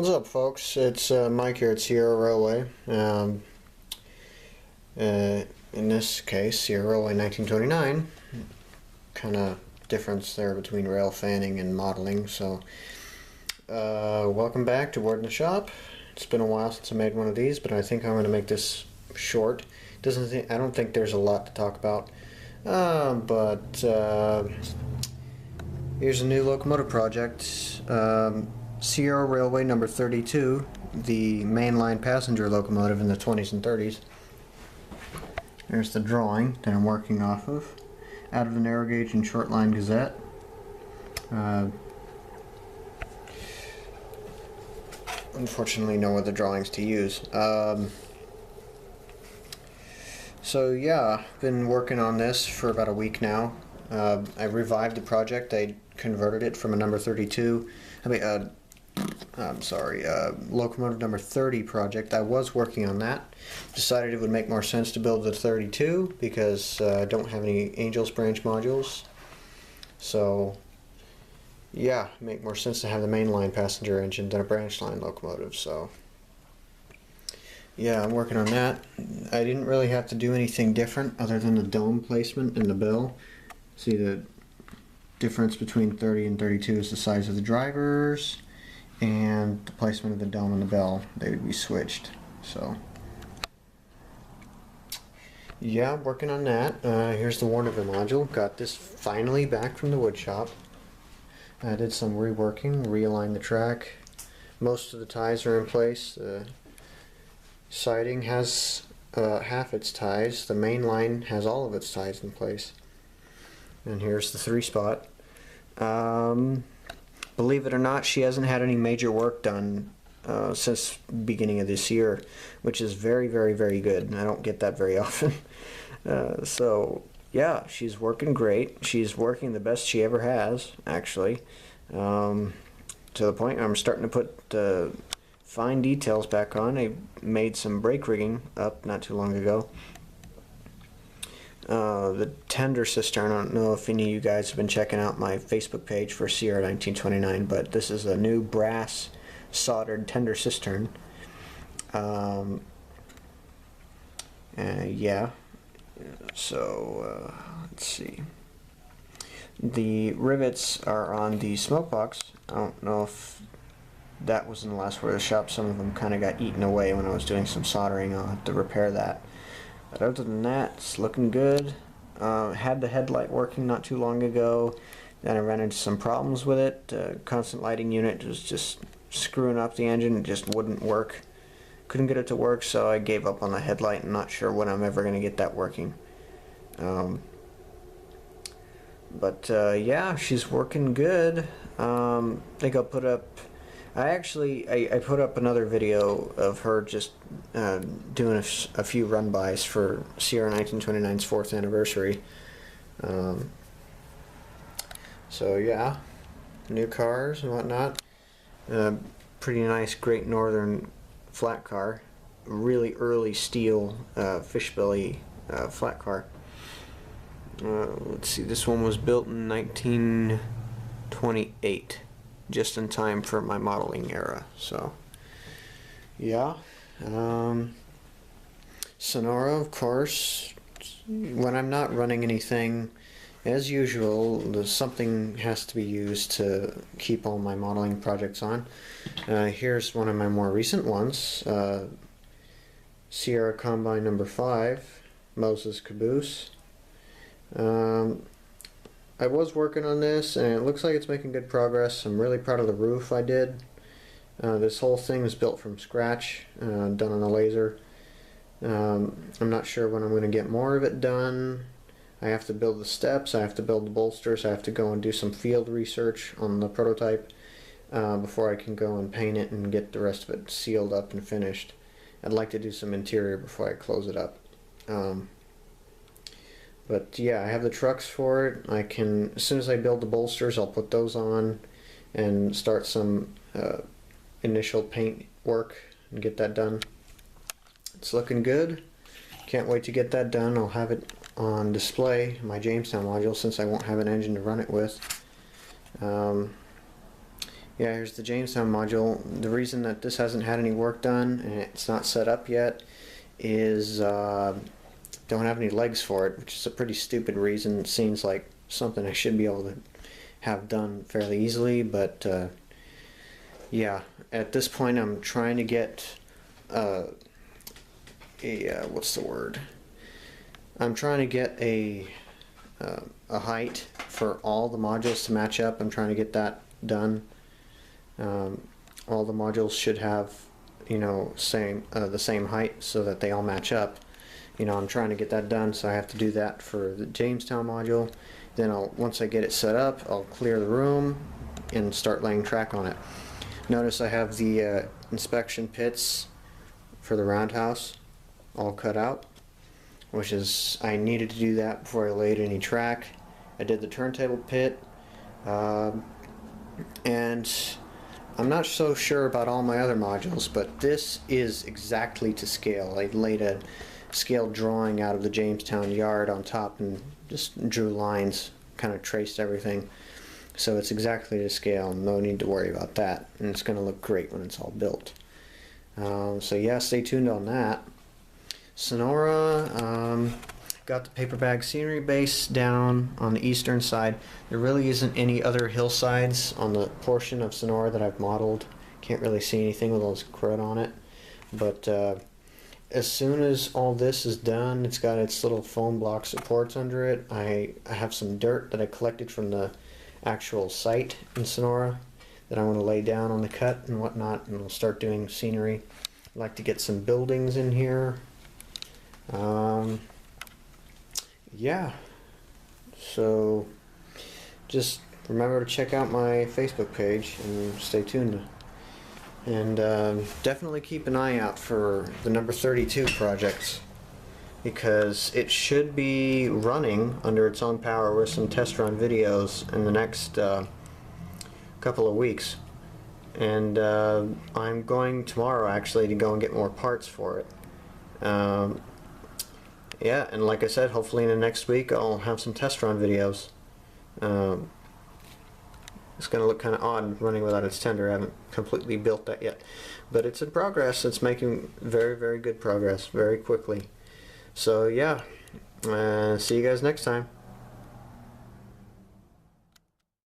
What's up, folks? It's Mike here at Sierra Railway. In this case, Sierra Railway 1929. Kind of difference there between rail fanning and modeling. So, welcome back to Word in the Shop. It's been a while since I made one of these, but I think I'm going to make this short. I don't think there's a lot to talk about, but here's a new locomotive project. Sierra Railway number 32, the mainline passenger locomotive in the 20s and 30s. There's the drawing that I'm working off of, out of the Narrow Gauge and Short Line Gazette. Unfortunately, no other drawings to use. So yeah, been working on this for about a week now. I revived the project. I converted it from a number 32. Locomotive number 30 project. I was working on that. Decided it would make more sense to build the 32 because I don't have any Angels branch modules. So yeah, make more sense to have the mainline passenger engine than a branch line locomotive. So yeah, I'm working on that. I didn't really have to do anything different other than the dome placement in the bill. See, the difference between 30 and 32 is the size of the drivers and the placement of the dome and the bell. They would be switched. So yeah, I'm working on that. Here's the Warnerville module. Got this finally back from the wood shop. I did some reworking, realigned the track. Most of the ties are in place. The siding has half its ties. The main line has all of its ties in place. And here's the 3-spot. Believe it or not, she hasn't had any major work done since beginning of this year, which is very, very, very good. And I don't get that very often. So yeah, she's working great. She's working the best she ever has, actually. To the point I'm starting to put fine details back on. I made some brake rigging up not too long ago. The tender cistern, I don't know if any of you guys have been checking out my Facebook page for Sierra 1929, but this is a new brass soldered tender cistern. Yeah, so let's see. The rivets are on the smoke box. I don't know if that was in the last word of the shop. Some of them kind of got eaten away when I was doing some soldering. I'll have to repair that. But other than that, it's looking good. Had the headlight working not too long ago. Then I ran into some problems with it. Constant lighting unit was just screwing up the engine. It just wouldn't work. Couldn't get it to work, so I gave up on the headlight. I'm not sure when I'm ever going to get that working. Yeah, she's working good. I think I'll put up... I put up another video of her just doing a few run-bys for Sierra 1929's 4th anniversary. So yeah, new cars and whatnot. Pretty nice Great Northern flat car. Really early steel fishbelly flat car. Let's see, this one was built in 1928. Just in time for my modeling era. So yeah, Sonora, of course. When I'm not running anything, as usual, something has to be used to keep all my modeling projects on. Here's one of my more recent ones, Sierra Combine number 5, Moses Caboose. I was working on this, and it looks like it's making good progress. I'm really proud of the roof I did. This whole thing was built from scratch, done on a laser. I'm not sure when I'm going to get more of it done. I have to build the steps, I have to build the bolsters, I have to go and do some field research on the prototype before I can go and paint it and get the rest of it sealed up and finished. I'd like to do some interior before I close it up. But yeah, I have the trucks for it. I can, as soon as I build the bolsters, I'll put those on and start some initial paint work and get that done. It's looking good. Can't wait to get that done. I'll have it on display in my Jamestown module since I won't have an engine to run it with. Yeah, here's the Jamestown module. The reason that this hasn't had any work done and it's not set up yet is don't have any legs for it, which is a pretty stupid reason. It seems like something I should be able to have done fairly easily, but yeah, at this point I'm trying to get what's the word? I'm trying to get a height for all the modules to match up. I'm trying to get that done. All the modules should have, you know, the same height so that they all match up. You know, I'm trying to get that done, so I have to do that for the Jamestown module. Then once I get it set up, I'll clear the room and start laying track on it. Notice I have the inspection pits for the roundhouse all cut out, which is, I needed to do that before I laid any track. I did the turntable pit, and I'm not so sure about all my other modules, but this is exactly to scale. I laid a scaled drawing out of the Jamestown yard on top and just drew lines, kind of traced everything. So it's exactly to scale, no need to worry about that, and it's going to look great when it's all built. So yeah, stay tuned on that. Sonora, got the paper bag scenery base down on the eastern side. There really isn't any other hillsides on the portion of Sonora that I've modeled. Can't really see anything with all this crud on it. But as soon as all this is done, it's got its little foam block supports under it. I have some dirt that I collected from the actual site in Sonora that I want to lay down on the cut and whatnot, and we'll start doing scenery. I'd like to get some buildings in here. Yeah, so just remember to check out my Facebook page and stay tuned. And definitely keep an eye out for the number 32 projects, because it should be running under its own power with some test run videos in the next couple of weeks. And I'm going tomorrow actually to go and get more parts for it. Yeah, and like I said, hopefully in the next week I'll have some test run videos. It's going to look kind of odd running without its tender. I haven't completely built that yet. But it's in progress. It's making very, very good progress very quickly. So yeah, see you guys next time.